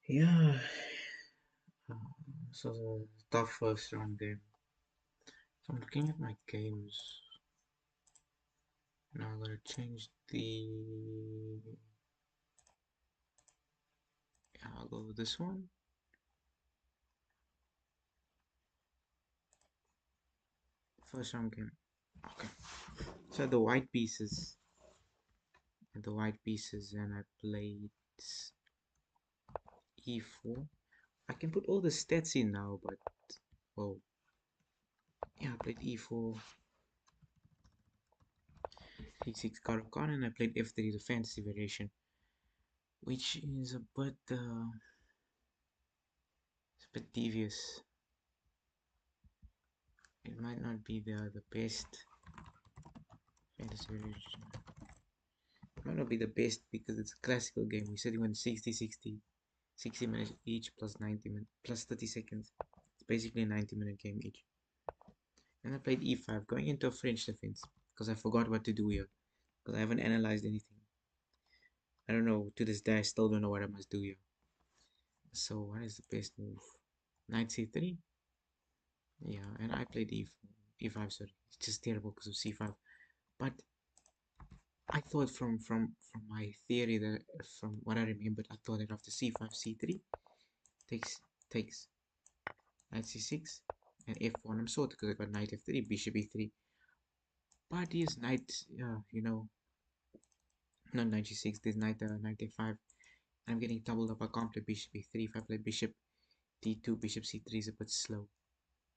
Yeah, uh, so the tough first round game. So I'm looking at my games. Now I'm gonna change the. Yeah, I'll go with this one. First round game. Okay. So the white pieces, and I played e4. I can put all the stats in now, but oh, yeah, I played e4, d6 Caro-Kann, and I played f3, the fantasy variation, which is it's a bit devious. It might not be the best fantasy variation. It might not be the best because it's a classical game. We said we went 60 minutes each plus 90 minutes plus 30 seconds. It's basically a 90-minute game each. And I played e5, going into a French defense because I forgot what to do here because I haven't analyzed anything. I don't know, to this day I still don't know what I must do here. So what is the best move? Knight c3? Yeah, and I played e4, e5, sorry. It's just terrible because of c5. But I thought from my theory that from what I remembered, I thought that after c5, c3 takes knight c6 and f1. I'm sorted because I got knight f3, bishop e3. But here's knight, not knight g6. There's knight a5. I'm getting doubled up. I can't play bishop e3. If I play bishop d2, bishop c3 is a bit slow.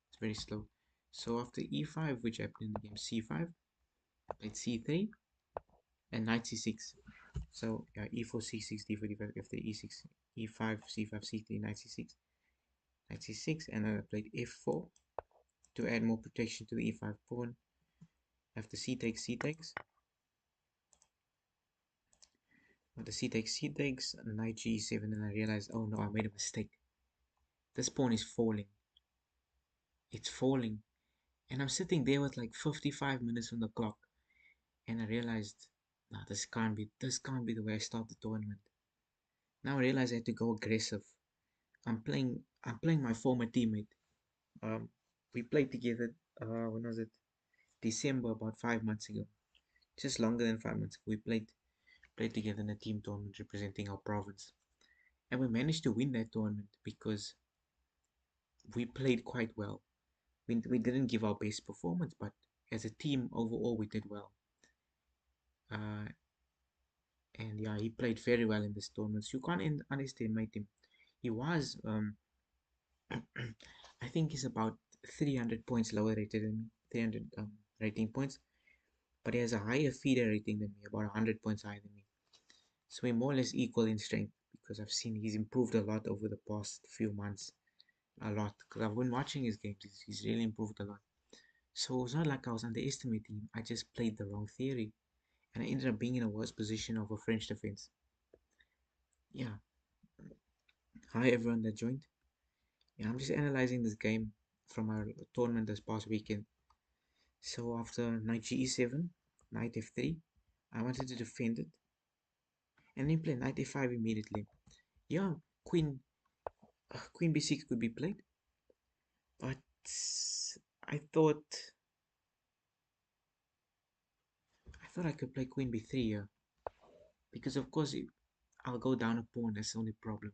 It's very slow. So after e5, which I played in the game c5, I played c3 and knight c6. So yeah, e4, c6, d4, d5, f3, e6, e5, c5, c3, knight c6, knight c6, and then I played f4 to add more protection to the e5 pawn. After c takes, c takes. After c takes, knight g7, and I realized, oh no, I made a mistake. This pawn is falling. It's falling. And I'm sitting there with like 55 minutes on the clock, and I realized, no, this can't be the way I start the tournament. Now I realize I had to go aggressive. I'm playing my former teammate. Um, we played together. When was it? December, about 5 months ago. Just longer than 5 months ago. We played together in a team tournament representing our province, and we managed to win that tournament because we played quite well. We didn't give our best performance, but as a team overall, we did well. Uh, and yeah, he played very well in this tournament. So you can't underestimate him. He was, I think he's about 300 points lower rated than me, 300 rating points, but he has a higher feeder rating than me, about 100 points higher than me. So we're more or less equal in strength because I've seen he's improved a lot over the past few months. A lot. Because I've been watching his games, he's really improved a lot. So it's not like I was underestimating him, I just played the wrong theory. And I ended up being in a worse position of a French defense. Yeah. Hi everyone that joined. Yeah, I'm just analyzing this game from our tournament this past weekend. So after knight g7, knight f3, I wanted to defend it, and then play knight a5 immediately. Yeah, queen b6 could be played, but I thought I thought I could play queen b3 here because of course I'll go down a pawn. That's the only problem.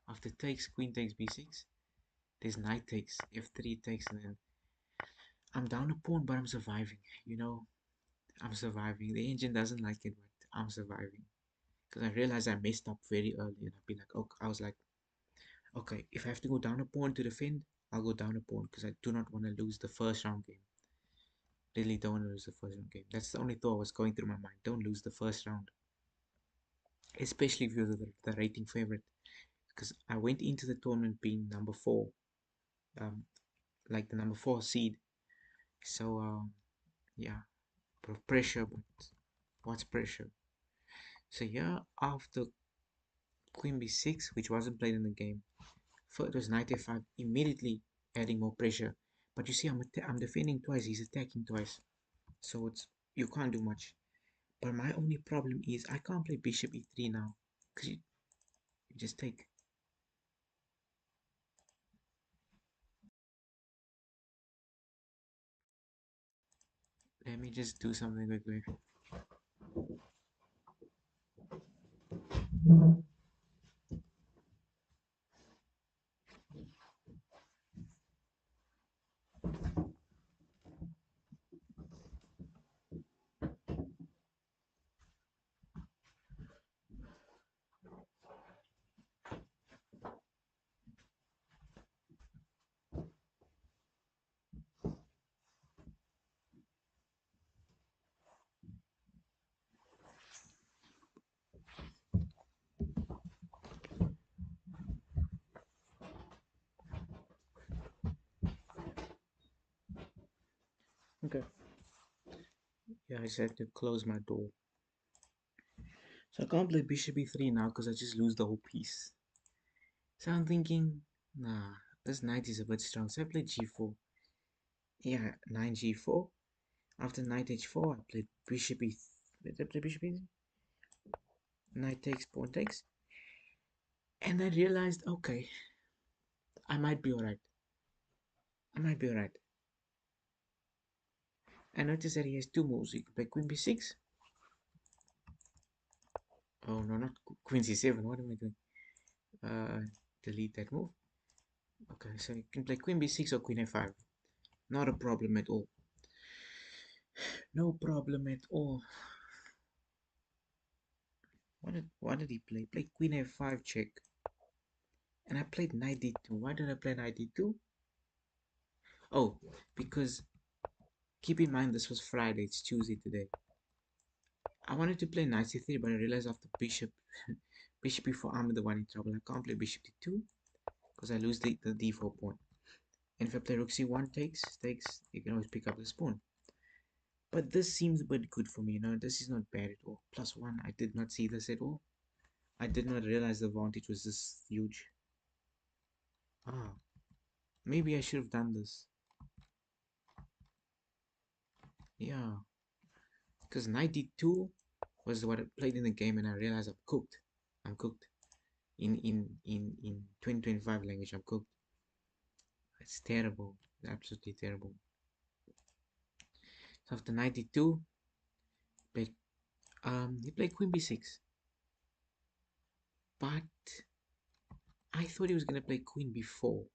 After takes, queen takes b6. There's knight takes, f3 takes, and then I'm down a pawn, but I'm surviving. You know, I'm surviving. The engine doesn't like it, but I'm surviving. Because I realized I messed up very early, and I'd be like, okay, I was like, okay, if I have to go down a pawn to defend, I'll go down a pawn because I do not want to lose the first round game. Really don't want to lose the first round game. That's the only thought was going through my mind. Don't lose the first round, especially if you're the rating favorite. Because I went into the tournament being number four, um, like the number four seed. So yeah, pressure, but what's pressure? So yeah, after queen b6, which wasn't played in the game, it was knight f5, immediately adding more pressure. But you see, I'm defending twice, he's attacking twice. So you can't do much. But my only problem is I can't play bishop e3 now. Because you just take. Let me just do something quickly. Okay. Yeah, I just had to close my door. So I can't play bishop e3 now because I just lose the whole piece. So I'm thinking, nah, this knight is a bit strong. So I played g4. Yeah, 9 g4. After knight h4, I played bishop e. Did I play bishop e? Knight takes, pawn takes. And I realized, okay, I might be alright. I might be alright. I noticed that he has two moves. He can play queen b6. Oh no, not queen c7. What am I doing? Delete that move. Okay, so you can play queen b6 or queen a5. Not a problem at all. No problem at all. What did he play? Played queen a5 check. And I played knight d2. Why did I play knight d2? Oh, because keep in mind this was Friday, it's Tuesday today. I wanted to play knight c3, but I realized after bishop e4, I'm the one in trouble. I can't play bishop d2 because I lose the d4 pawn. And if I play rook c1 takes, you can always pick up this pawn. But this seems a bit good for me, this is not bad at all. +1, I did not see this at all. I did not realize the advantage was this huge. Ah, maybe I should have done this. Yeah, because knight d2 was what I played in the game, and I realized I'm cooked. I'm cooked. In 2025 language, I'm cooked. It's terrible. It's absolutely terrible. So after knight d2, played, he played queen b6. But I thought he was gonna play queen b4.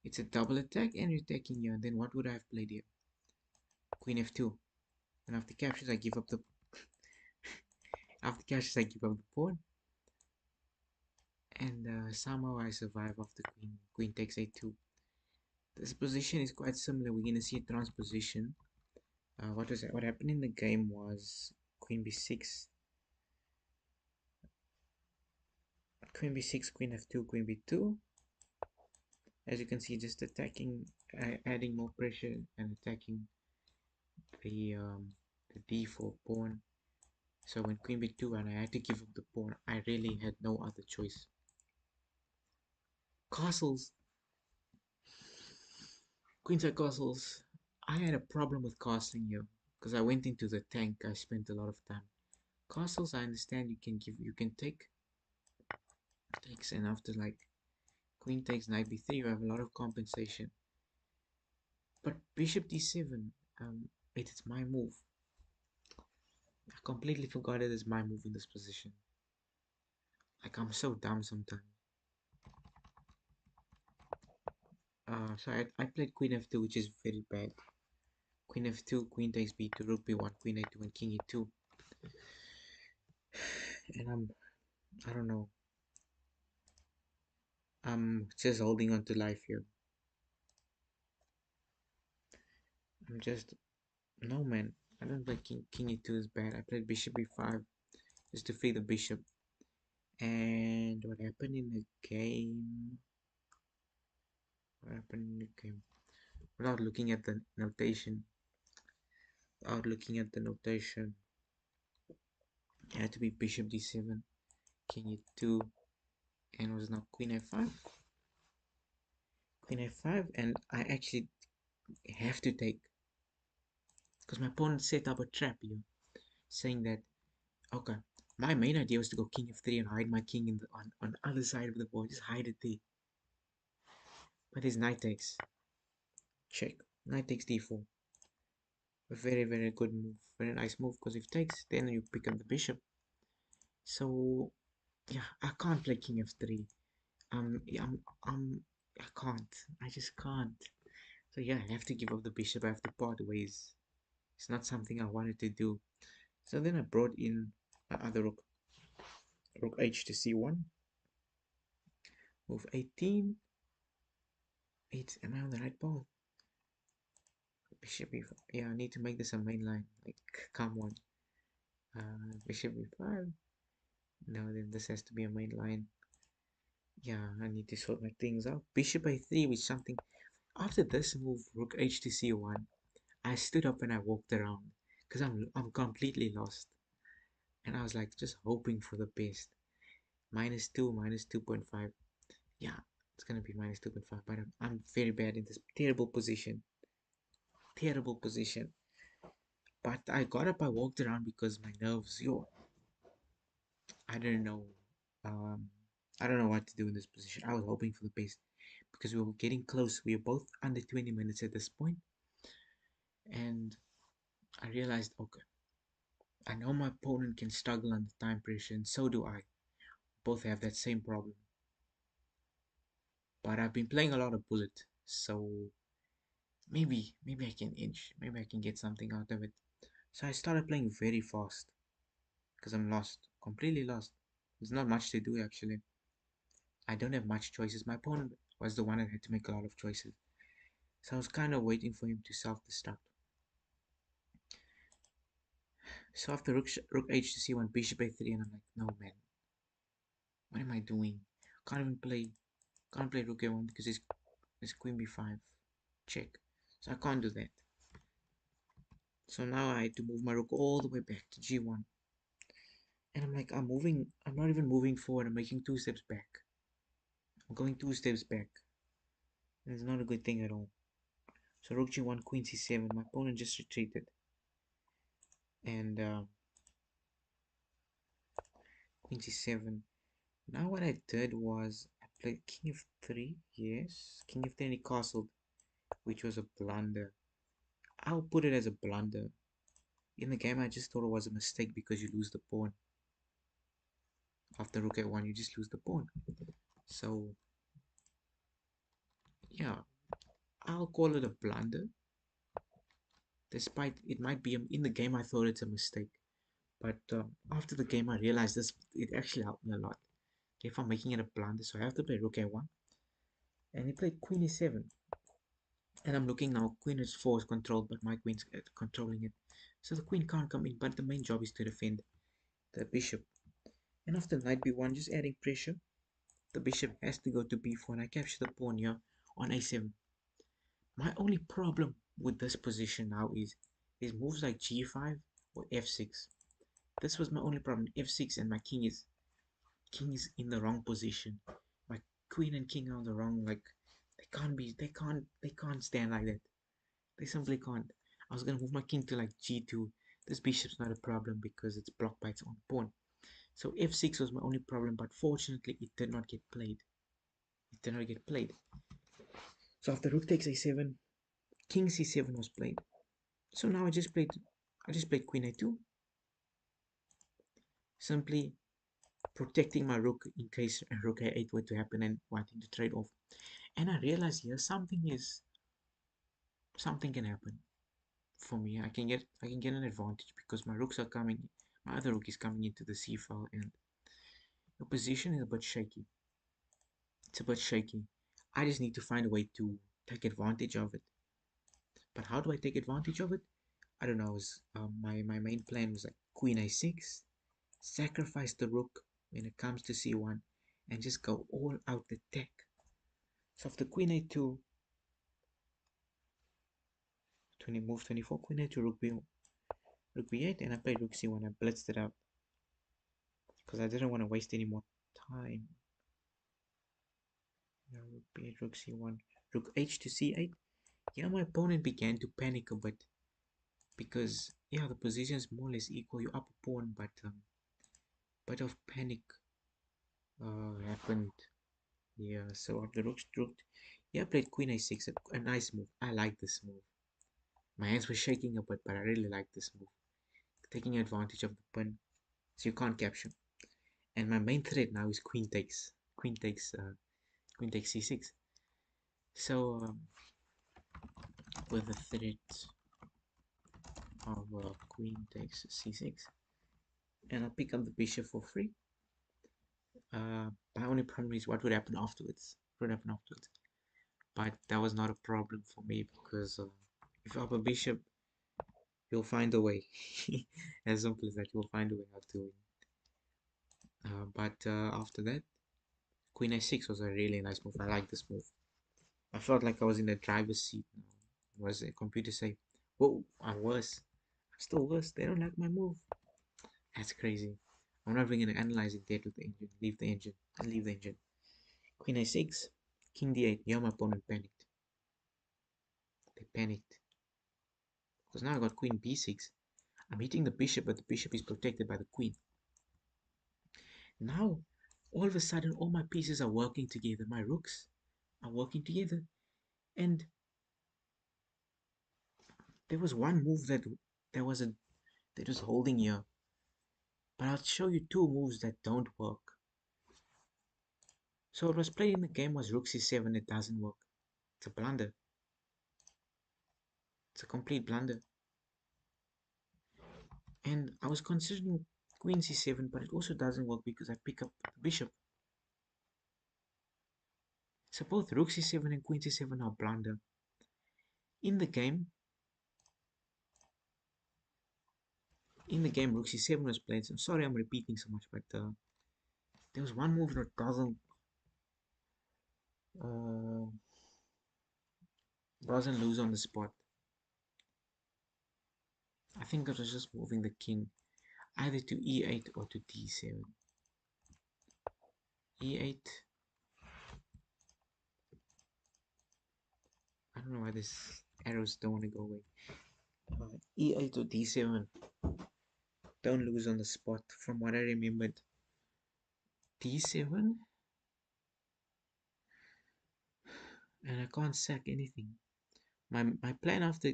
It's a double attack and you're attacking here. And then what would I have played here? Queen f2. And after captures, I give up the pawn. And somehow I survive after queen takes a2. This position is quite similar. We're gonna see a transposition. What was that? What happened in the game was queen b6, queen f2, queen b2. As you can see, just attacking, adding more pressure and attacking the d4 pawn. So when queen b2 and I had to give up the pawn, I really had no other choice. Castles, queenside castles. I had a problem with castling here because I went into the tank. I spent a lot of time. Castles, I understand you can take takes, and after like queen takes knight b3, you have a lot of compensation. But bishop d7, it's my move. I completely forgot it is my move in this position. Like I'm so dumb sometimes. So I played queen f2, which is very bad. Queen f2, queen takes b2, rook b1, queen a2, and king e2. And I don't know. I'm just holding on to life here. I'm just, no man. I don't play king e2 is bad. I played bishop b5 just to free the bishop. And what happened in the game? What happened in the game? Without looking at the notation. Without looking at the notation. It had to be bishop d7, king e2, and was now queen f5. queen a5, and I actually have to take, because my opponent set up a trap here, saying that, okay, my main idea was to go king f3 and hide my king in the on the other side of the board, just hide it there. But his knight takes, check, knight takes d4. A very, very good move, very nice move, because if takes, then you pick up the bishop. So yeah, I can't play king f3. Yeah, I can't. I just can't. So yeah, I have to give up the bishop. I have to part ways. It's not something I wanted to do. So then I brought in my other rook, rook h to c1, move 18. 8. Am I on the right path? Bishop e5. Yeah, I need to make this a main line. Like, come on. Bishop e5. No, then this has to be a main line. Yeah, I need to sort my things out. Bishop a3 with something. After this move, rook h to c1, I stood up and I walked around because I'm completely lost. And I was like just hoping for the best. -2, -2.5. Yeah, it's gonna be -2.5, but I'm very bad in this terrible position. Terrible position. But I got up, I walked around because my nerves, yo, I don't know. Um, I don't know what to do in this position. I was hoping for the best because we were getting close. We were both under 20 minutes at this point, and I realized, okay, I know my opponent can struggle under time pressure, and so do I. Both have that same problem. But I've been playing a lot of bullet, so maybe I can inch. Maybe I can get something out of it. So I started playing very fast because I'm lost, completely lost. There's not much to do actually. I don't have much choices. My opponent was the one that had to make a lot of choices. So I was kind of waiting for him to self-destruct. So after rook h to c1, bishop a3, and I'm like, no man, what am I doing? Can't even play, can't play rook a1 because it's queen b5, check. So I can't do that. So now I had to move my rook all the way back to g1. And I'm like, I'm not even moving forward, I'm making 2 steps back. I'm going 2 steps back. And it's not a good thing at all. So rook g1, queen c7, my opponent just retreated. And queen c7. Now what I did was I played king f3, yes, king f3 and he castled, which was a blunder. I'll put it as a blunder. In the game I just thought it was a mistake because you lose the pawn. After rook a1 you just lose the pawn. So yeah, I'll call it a blunder. Despite it might be in the game I thought it's a mistake. But after the game I realized this, it actually helped me a lot. If I'm making it a blunder, so I have to play rook a1. And he played queen e7. And I'm looking now, queen h4 is controlled, but my queen's controlling it. So the queen can't come in, but the main job is to defend the bishop. And after knight b1, just adding pressure, the bishop has to go to b4, and I capture the pawn here on a7. My only problem with this position now is moves like g5 or f6. This was my only problem, f6, and my king is in the wrong position. My queen and king are on the wrong, like they can't stand like that. They simply can't. I was gonna move my king to like g2. This bishop's not a problem because it's blocked by its own pawn. So f6 was my only problem, but fortunately it did not get played. It did not get played. So after rook takes a7, king c7 was played. So now I just played queen a2, simply protecting my rook in case rook a8 were to happen and wanting to trade off. And I realized here something can happen for me. I can get an advantage because my rooks are coming. My other rook is coming into the c file, and the position is a bit shaky. It's a bit shaky. I just need to find a way to take advantage of it. But how do I take advantage of it? I don't know. My main plan was like queen a6, sacrifice the rook when it comes to c1, and just go all out attack. So after queen a2, 20 move 24, queen a2, rook b8, and I played rook c1. I blitzed it out because I didn't want to waste any more time. Now rook b8, rook c1. Rook h to c8. Yeah, my opponent began to panic a bit because yeah, the position is more or less equal. You up a pawn, but bit of panic happened. Yeah, so after rook, yeah, I played queen a6, a nice move. I like this move. My hands were shaking a bit, but I really like this move. Taking advantage of the pin, so you can't capture. And my main threat now is queen takes, queen takes c6. So with the threat of queen takes c6, and I'll pick up the bishop for free. My only problem is what would happen afterwards. What would happen afterwards? But that was not a problem for me because if you have a bishop, you'll find a way. As simple as that, you'll find a way how to win. But after that, queen a6 was a really nice move. I like this move. I felt like I was in the driver's seat now. Was a computer say, "Whoa, I'm worse. I'm still worse. They don't like my move." That's crazy. I'm not even gonna analyze it dead with the engine. Leave the engine. And leave the engine. Queen a6, king d8. Yeah, my opponent panicked. They panicked because now I got queen b6. I'm hitting the bishop, but the bishop is protected by the queen. Now, all of a sudden, all my pieces are working together. My rooks are working together. And there was one move there was a that was holding here. But I'll show you two moves that don't work. So it was played in the game was rook c7. It doesn't work. It's a blunder. It's a complete blunder. And I was considering queen c7, but it also doesn't work because I pick up the bishop. So both rook c7 and queen c7 are blunder. In the game, rook c7 was played. So I'm sorry I'm repeating so much, but there was one move that uh, doesn't lose on the spot. I think it was just moving the king either to e8 or to d7. e8. I don't know why this arrows don't want to go away. E8 or d7. Don't lose on the spot. From what I remembered, d7, and I can't sack anything. My plan after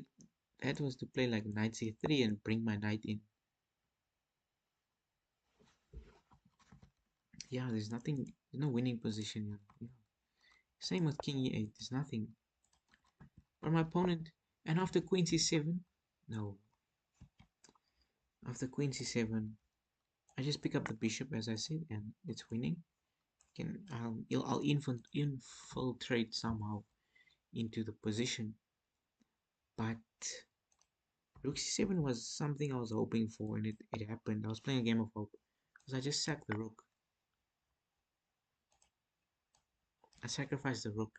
that was to play like knight c3 and bring my knight in. Yeah, there's nothing, there's no winning position here. Yeah. Same with king e8, there's nothing. But my opponent, and after queen c7, no. After queen c7, I just pick up the bishop as I said, and it's winning. I'll infiltrate somehow into the position, but rook c7 was something I was hoping for, and it happened. I was playing a game of hope because I just sacked the rook. I sacrificed the rook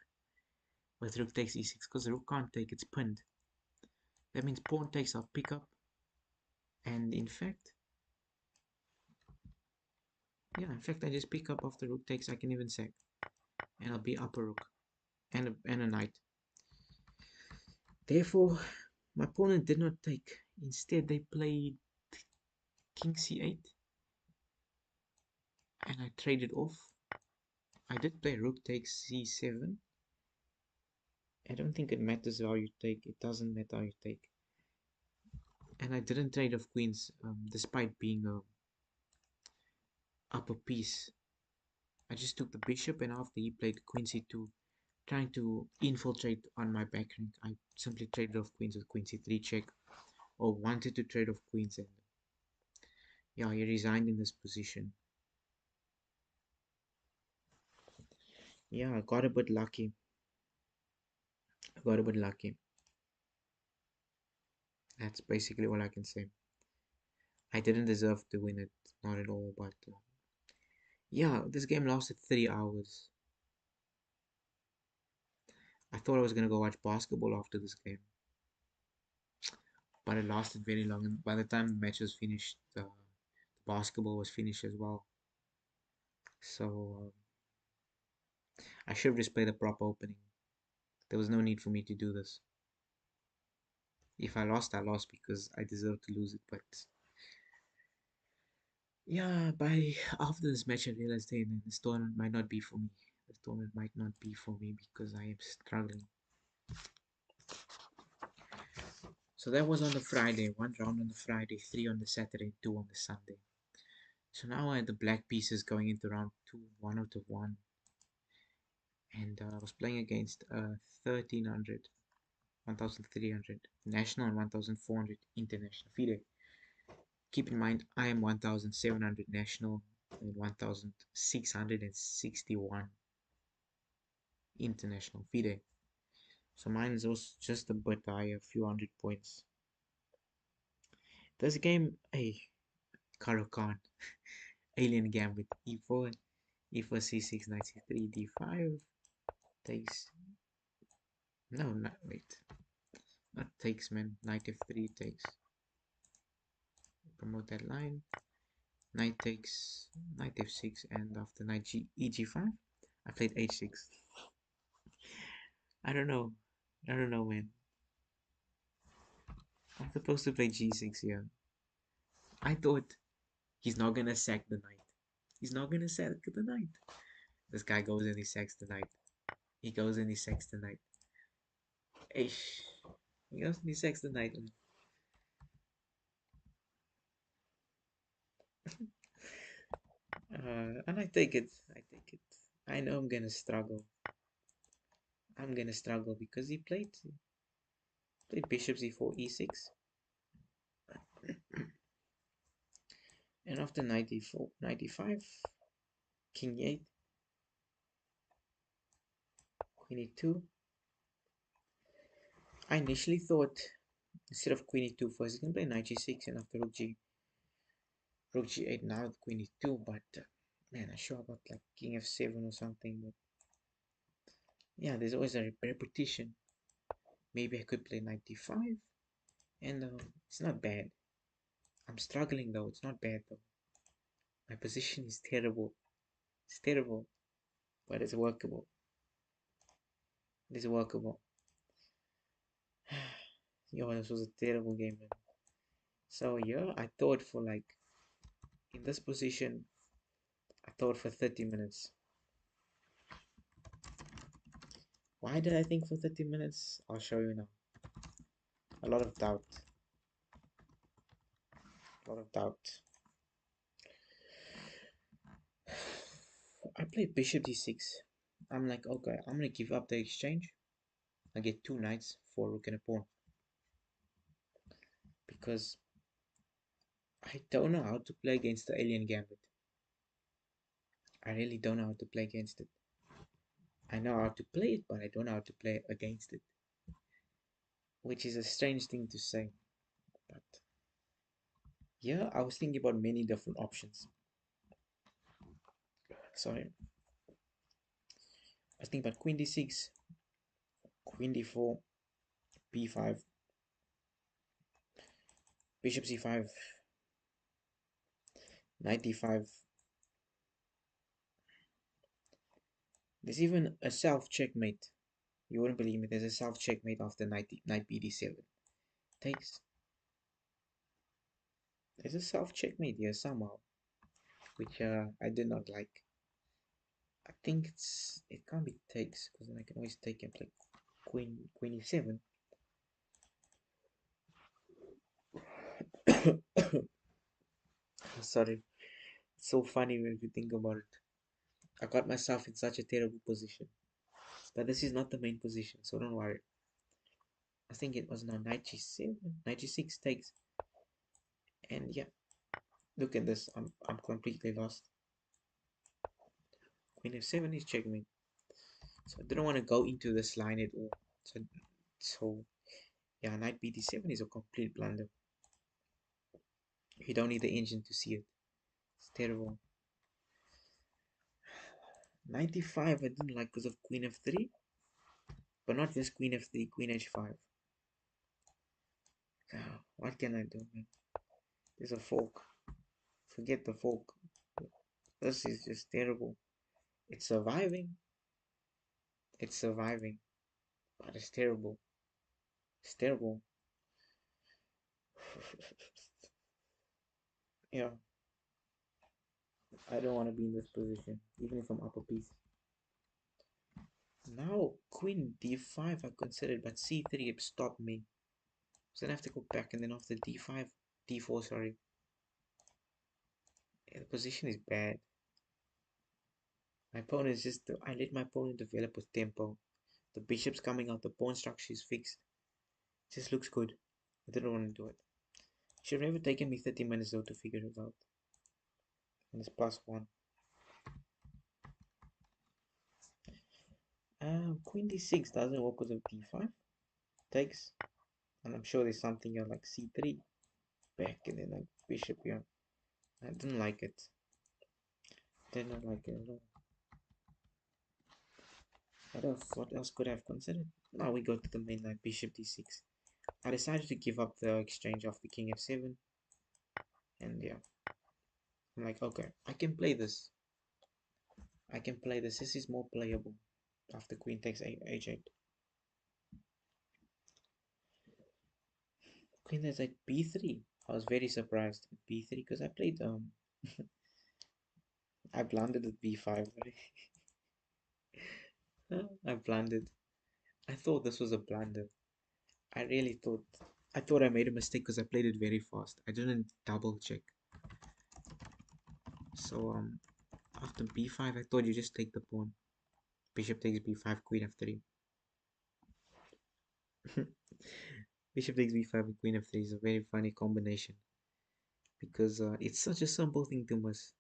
with rook takes e6 because the rook can't take, it's pinned. That means pawn takes, I'll pick up, and in fact I just pick up after rook takes. I can even sack, and I'll be up a rook and a knight. Therefore, my opponent did not take. Instead, they played king c8, and I traded off. I did play rook takes c7. I don't think it matters how you take. It doesn't matter how you take. And I didn't trade off queens, despite being a upper piece. I just took the bishop, and after he played queen c2, trying to infiltrate on my back rank, I simply traded off queens with queen c3 check, or wanted to trade off queens, and yeah, he resigned in this position. Yeah, I got a bit lucky. I got a bit lucky. That's basically all I can say. I didn't deserve to win it, not at all, but yeah, this game lasted 3 hours. I thought I was gonna go watch basketball after this game, but it lasted very long, and by the time the match was finished, the basketball was finished as well. So I should have just played the proper opening. There was no need for me to do this. If I lost, I lost because I deserved to lose it. But yeah, by after this match, I realized, hey, man, this tournament might not be for me. This tournament might not be for me because I am struggling. So that was on the Friday, one round on the Friday, three on the Saturday, two on the Sunday. So now I had the black pieces going into round two, one out of one. And I was playing against 1300, 1300 national and 1400 international FIDE. Keep in mind, I am 1700 national and 1661 international FIDE. So mine is also just a bit higher, a few hundred points. This game, hey, Karo Khan, Alien Gambit, E4, E4 C6, Knight C3, D5, takes, no, not, wait, not takes, man, Knight F3 takes, promote that line, Knight takes, Knight F6, and after Knight EG5, I played H6. I don't know, man, I'm supposed to play G6 here. I thought he's not gonna sack the Knight. He's not gonna sack the Knight. This guy goes and he sacks the Knight. He goes and he sacks the Knight. Ish. He goes and he sacks the Knight. And I take it. I take it. I know I'm gonna struggle. I'm gonna struggle because he played bishop c4 e6, and after knight e4, knight e5, king e8, queen e2. I initially thought instead of queen e2 first, he can play knight g6 and after rook g8 now with queen e2. But man, I sure got like king f7 or something. But yeah, there's always a repetition. Maybe I could play knight d5, and it's not bad. I'm struggling though. It's not bad though. My position is terrible. It's terrible, but it's workable. It is workable. Yo, this was a terrible game, man. So yeah, I thought for like in this position, I thought for 30 minutes. Why did I think for 30 minutes? I'll show you now. A lot of doubt. A lot of doubt. I played bishop d6. I'm like, okay, I'm gonna give up the exchange. I get two knights for rook and a pawn. Because I don't know how to play against the alien gambit. I really don't know how to play against it. I know how to play it, but I don't know how to play against it. Which is a strange thing to say. But yeah, I was thinking about many different options. Sorry. I was thinking about queen d6, queen d4, b5, bishop c5, knight d5. There's even a self checkmate. You wouldn't believe me. There's a self checkmate after knight bd7. Takes. There's a self checkmate here somehow, which I did not like. I think it can't be takes because then I can always take and play queen e7. Sorry, it's so funny when you think about it. I got myself in such a terrible position, but this is not the main position, so don't worry. I think it was now knight g7, knight g6 takes, and yeah, look at this. I'm completely lost. Queen f7 is checkmate, so I didn't want to go into this line at all. So yeah, knight bd7 is a complete blunder. You don't need the engine to see it. It's terrible. 95 I didn't like because of queen f3, but not just queen f3, queen h5. What can I do, man? There's a fork. Forget the fork. This is just terrible. It's surviving. It's surviving. But it's terrible. It's terrible. Yeah, I don't want to be in this position, even if I'm up a piece. Now, queen d5 I considered, but c3 stopped me. So then I have to go back, and then after d5, d4, sorry. Yeah, the position is bad. My opponent is just, I let my opponent develop with tempo. The bishop's coming out, the pawn structure is fixed. It just looks good. I didn't want to do it. Should have never taken me 30 minutes though to figure it out. And it's +1. Queen d6 doesn't work because of d5. Takes. And I'm sure there's something here like c3. Back and then like bishop here. I didn't like it. Did not like it at all. What else? What else could I have considered? Now we go to the main line, bishop d6. I decided to give up the exchange of the king f7. And yeah. I'm like, okay, I can play this. I can play this. This is more playable. After queen takes h8. Queen takes at b3. I was very surprised at b3 because I played I blundered at b5. I blundered. I thought this was a blunder. I really thought I made a mistake because I played it very fast. I didn't double check. So after b5 I thought you just take the pawn. Bishop takes b5, queen f3. Bishop takes b5 and queen f3 is a very funny combination because it's such a simple thing to miss.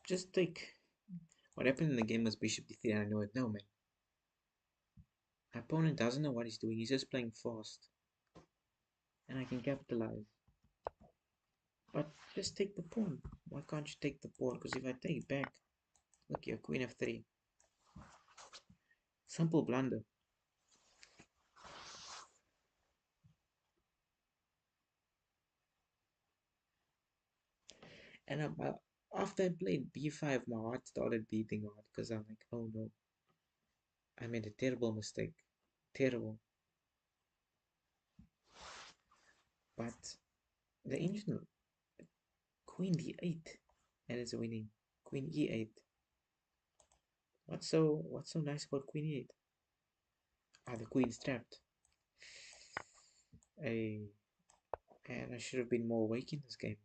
Just take what happened in the game was bishop d3 and I know it now, man. My opponent doesn't know what he's doing, he's just playing fast. And I can capitalize. But just take the pawn. Why can't you take the pawn? Because if I take back, look here, queen f3. Simple blunder. And after I played b5, my heart started beating hard because I'm like, oh no, I made a terrible mistake. Terrible. But the engine, queen d8, and it's winning. Queen e8. What's so nice about queen e8? Ah, the queen's trapped. Hey, and I should have been more awake in this game.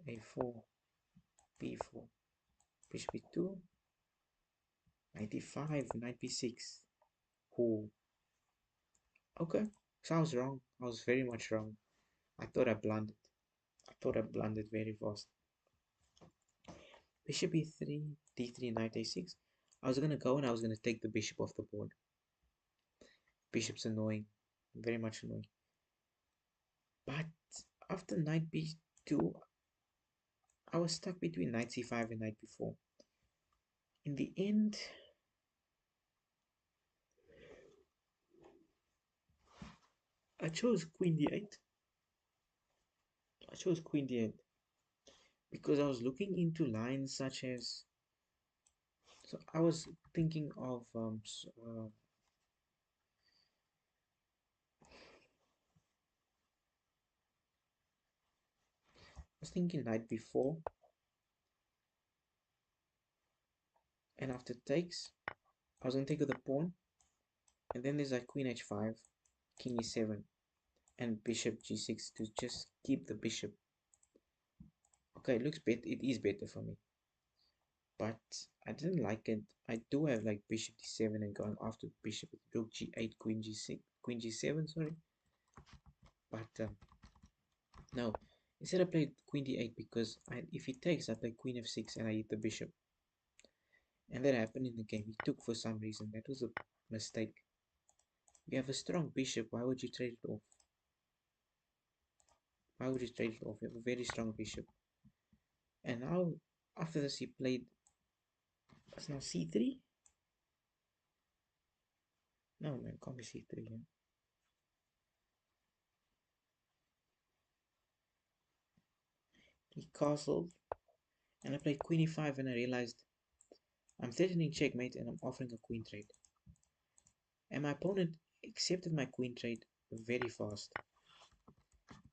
a4, b4, bishop e2, knight e5, knight b6. Oh, okay. So I was wrong. I was very much wrong. I thought I blundered. I thought I blundered very fast. Bishop e3, d3, knight a6. I was gonna go and I was gonna take the bishop off the board. Bishop's annoying. Very much annoying. But after knight b2, I was stuck between knight c5 and knight b4. In the end, I chose queen d8. I chose queen d8 because I was looking into lines such as. So I was thinking of was thinking knight b4, and after takes, I was gonna take with the pawn, and then there's like queen h5, king e7, and bishop g6 to just keep the bishop. Okay, it looks better. It is better for me, but I didn't like it. I do have like bishop d7 and going after bishop with rook g8, queen g6, queen g7. Sorry, but no. Instead, I played queen d8 because if he takes, I play queen f6 and I eat the bishop. And that happened in the game. He took for some reason. That was a mistake. You have a strong bishop. Why would you trade it off? Why would you trade it off? You have a very strong bishop. And now, after this, he played. What's now c3? No man, can't be c3 here. He castled, and I played queen e5, and I realized I'm threatening checkmate, and I'm offering a queen trade. And my opponent accepted my queen trade very fast.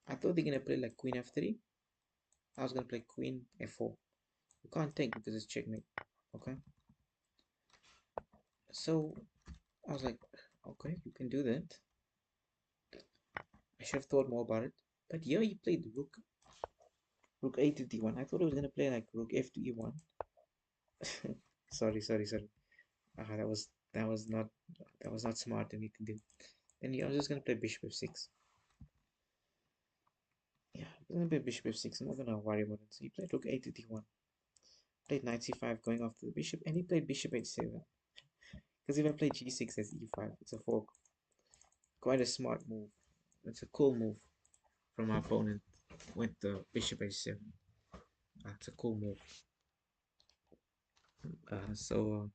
I thought they're gonna play like queen f3. I was gonna play queen f4. You can't take because it's checkmate. Okay. So I was like, okay, you can do that. I should have thought more about it. But yeah, he played rook a to d1. I thought he was gonna play like rook f to e1. sorry. That was not smart of me to do. Then I was just gonna play bishop f6. Yeah, I'm gonna play bishop f6. I'm not gonna worry about it. So he played rook a to d1. Played knight c5 going after the bishop, and he played bishop h7. Because if I play g6 as e5, it's a fork. Quite a smart move. It's a cool move from my opponent with the bishop h7. It's a cool move. So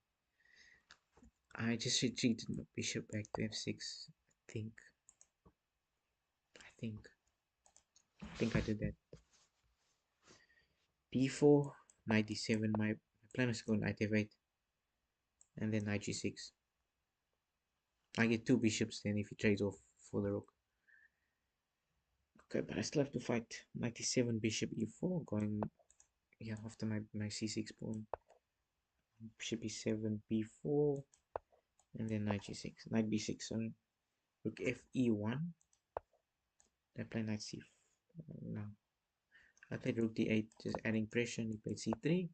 I just retreated my bishop back to f6. Think. I think. I think I did that. b4, knight d7. My plan is to go knight f8, and then knight g6. I get two bishops then if he trades off for the rook. Okay, but I still have to fight knight d7, bishop e4, going after my c6 pawn. Bishop e7, b4, and then knight g6, knight b6. Sorry, rook f e1. I play knight c. No, I played rook d8, just adding pressure. And he played c3.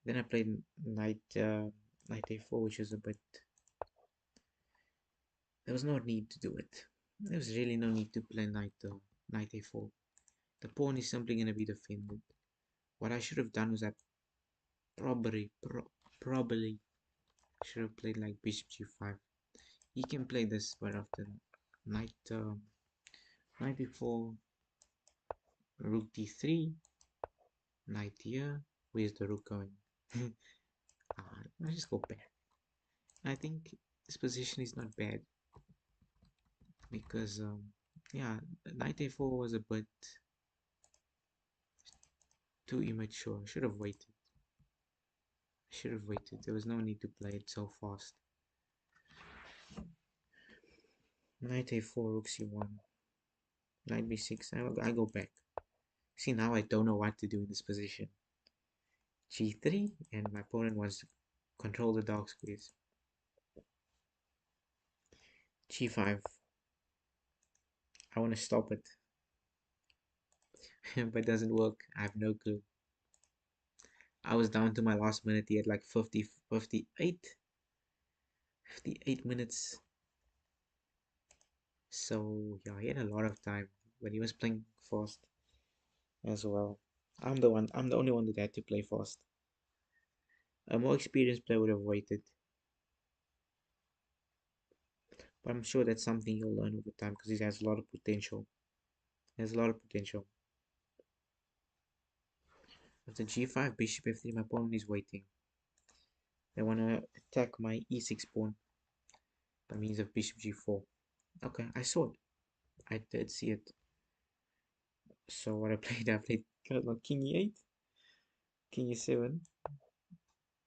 Then I played knight a4, which was a bit. There was no need to do it. There was really no need to play knight a4. The pawn is simply going to be defended. What I should have done was I probably should have played like bishop g5. He can play this quite often. Knight e4, rook d3, knight here. Where's the rook going? Let's just go back. I think this position is not bad because yeah, knight a4 was a bit too immature. I should have waited. There was no need to play it so fast. Knight a4, rook c1, knight b6. I go back. See, now I don't know what to do in this position. g3, and my opponent wants to control the dark squares. g5. I want to stop it, but it doesn't work. I have no clue. I was down to my last minute. He had like 58 minutes. So yeah, he had a lot of time when he was playing fast as well. I'm the only one that had to play fast. A more experienced player would have waited. But I'm sure that's something he'll learn over time because he has a lot of potential. He has a lot of potential. After g5, bishop f3, my opponent is waiting. They want to attack my e6 pawn by means of bishop g4. Okay, I saw it. I did see it. So what I played king e8, king e7,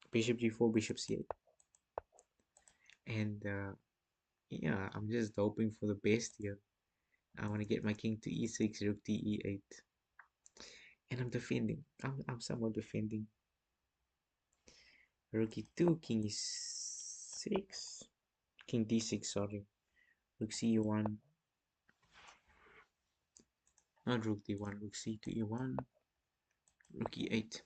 bishop g4, bishop c8. And yeah, I'm just hoping for the best here. I want to get my king to e6, rook to e8. And I'm defending. I'm somewhat defending. Rook e2, king e6, king d6, sorry. Rook c1, not rook d1, rook c to e1, rook e8.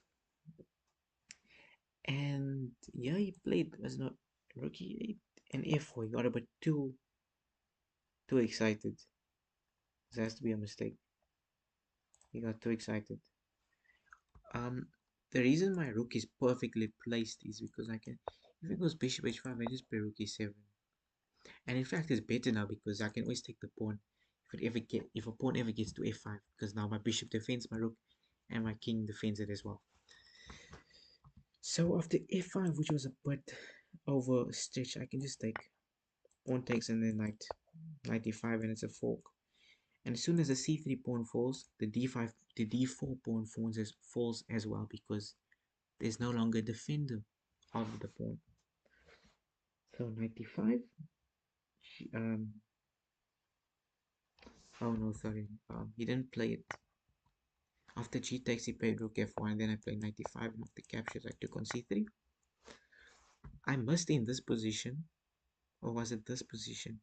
And yeah, he played was not rook e8 and f4. He got a bit too excited. This has to be a mistake. He got too excited. The reason my rook is perfectly placed is because I can, if it goes bishop h5, I just play rook e7. And in fact, it's better now because I can always take the pawn if a pawn ever gets to f5, because now my bishop defends my rook and my king defends it as well. So after f5, which was a bit overstretched, I can just take Pawn takes and then knight 95 and it's a fork. And as soon as the c3 pawn falls, the d4 pawn falls as well because there's no longer a defender of the pawn. So 95. Um, oh no, sorry. He didn't play it. After g takes, he played rook f1, and then I played 95, and after captures, I took on c3. I must in this position, or was it this position?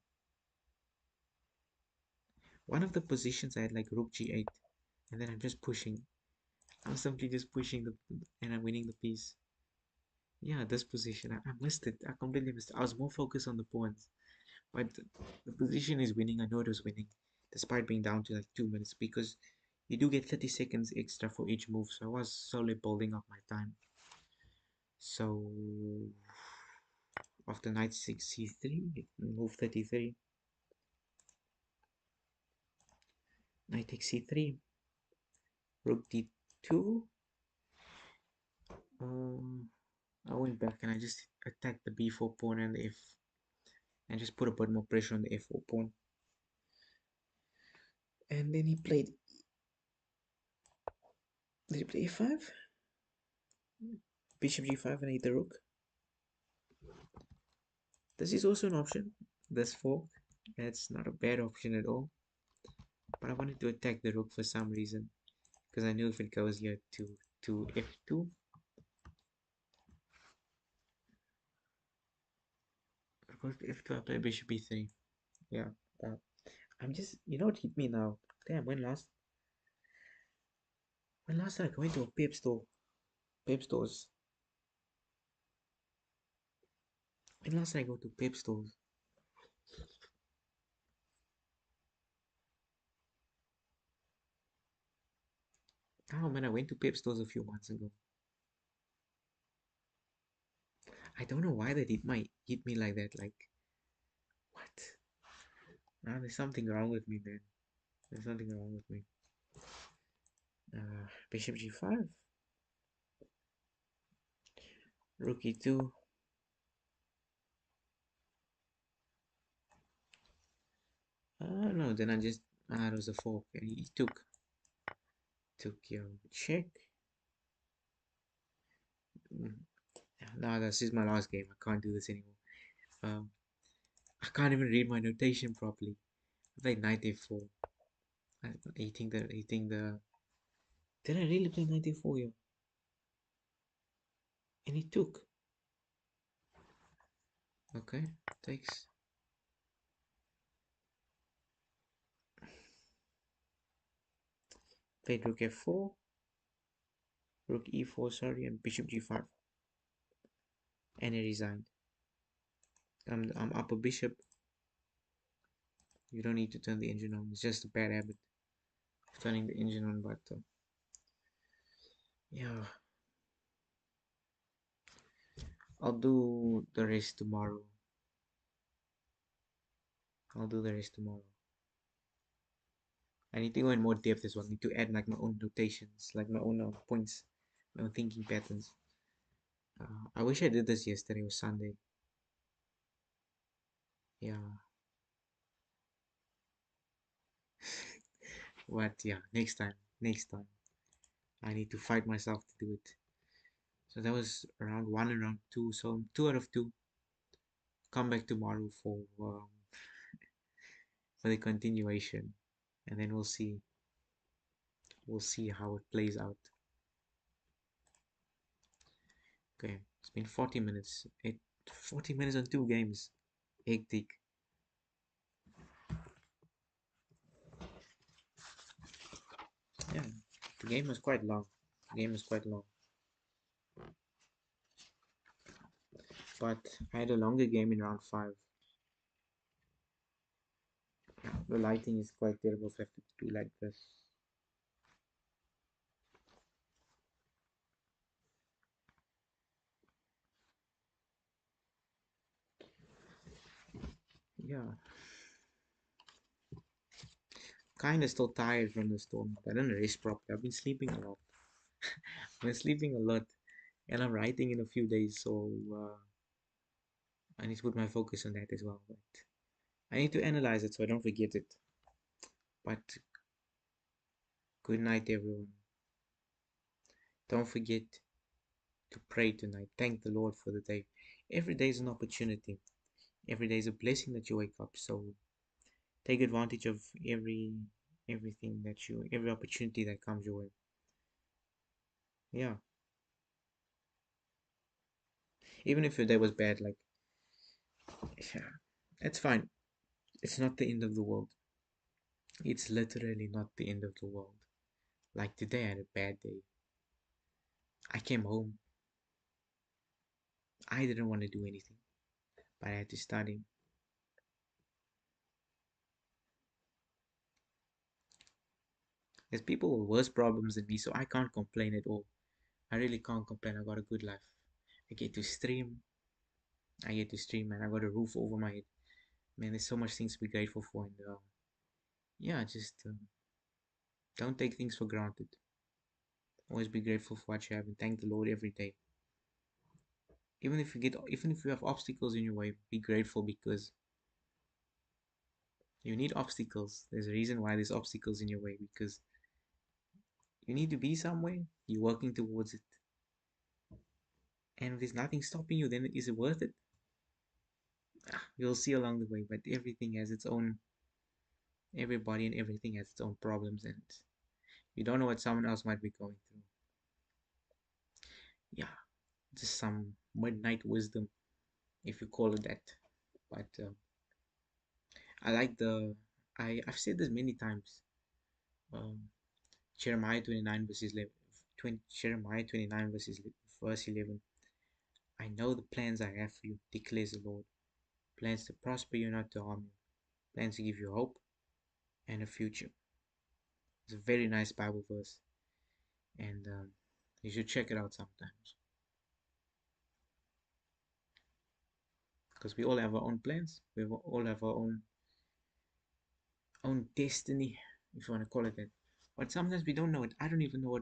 One of the positions I had like rook g8, and then I'm just pushing. I'm simply just pushing and I'm winning the piece. Yeah, this position, I missed it. I completely missed it. I was more focused on the pawns, but the position is winning. I know it was winning, despite being down to like 2 minutes because you do get 30 seconds extra for each move. So I was slowly building up my time. So after knight 6 c3, move 33, knight takes c3, rook d2. I went back and I just attacked the b4 pawn and the f, and just put a bit more pressure on the f4 pawn. And then he played. Did he play a5? Bishop g5 and ate the rook. This is also an option. This fork. It's not a bad option at all. But I wanted to attack the rook for some reason. Because I knew if it goes here to f2. If it goes to f2, I play bishop e3. Yeah. Uh, I'm just, you know what hit me now? Damn, when last time I went to a pep store? Pep stores. When last time I go to pep stores? Oh man, I went to pep stores a few months ago. I don't know why that hit me like that. Like, what? Nah, there's something wrong with me, man. There's something wrong with me. Bishop g5, rook e2. No, then I just it was a fork, and he took your check. Mm. No, this is my last game. I can't do this anymore. Um, I can't even read my notation properly. I played knight a4. Eating the. Did I really play knight a4 here? And he took. Okay, takes. Played rook f4, rook e4, sorry, and bishop g5. And he resigned. I'm up a bishop. You don't need to turn the engine on. It's just a bad habit of turning the engine on, but yeah, I'll do the rest tomorrow. I'll do the rest tomorrow. I need to go in more depth as well. I need to add like my own notations, like my own points, my own thinking patterns. I wish I did this yesterday or Sunday. Yeah, but yeah, next time, I need to fight myself to do it. So that was round one and round two. So 2 out of 2. Come back tomorrow for the continuation, and then we'll see. We'll see how it plays out. Okay, it's been 40 minutes. 40 minutes on 2 games. Hectic. Yeah, the game was quite long. The game was quite long. But I had a longer game in round 5. Yeah, the lighting is quite terrible if I have to do like this. Yeah, kinda still tired from the storm. I didn't rest properly. I've been sleeping a lot. I've been sleeping a lot, and I'm writing in a few days, so I need to put my focus on that as well. But I need to analyze it so I don't forget it. But good night, everyone. Don't forget to pray tonight. Thank the Lord for the day. Every day is an opportunity. Every day is a blessing that you wake up. So take advantage of every opportunity that comes your way. Yeah. Even if your day was bad, like, yeah, it's fine. It's not the end of the world. It's literally not the end of the world. Like today I had a bad day. I came home. I didn't want to do anything, but I had to study. There's people with worse problems than me, so I can't complain at all. I really can't complain. I got a good life. I get to stream. I get to stream, man. I got a roof over my head. Man, there's so much things to be grateful for. And yeah, just don't take things for granted. Always be grateful for what you have and thank the Lord every day. Even if you have obstacles in your way, be grateful because you need obstacles. There's a reason why there's obstacles in your way because you need to be somewhere. You're working towards it. And if there's nothing stopping you, then is it worth it? You'll see along the way, but everything has its own, everybody and everything has its own problems, and you don't know what someone else might be going through. Yeah, just some midnight wisdom, if you call it that. But I like I've said this many times. Um, Jeremiah 29 verses 11, 20, Jeremiah 29 verse 11. I know the plans I have for you, declares the Lord. Plans to prosper you, not to harm you. Plans to give you hope and a future. It's a very nice Bible verse, and you should check it out sometimes because we all have our own plans. We all have our own destiny, if you want to call it that. But sometimes we don't know it. I don't even know what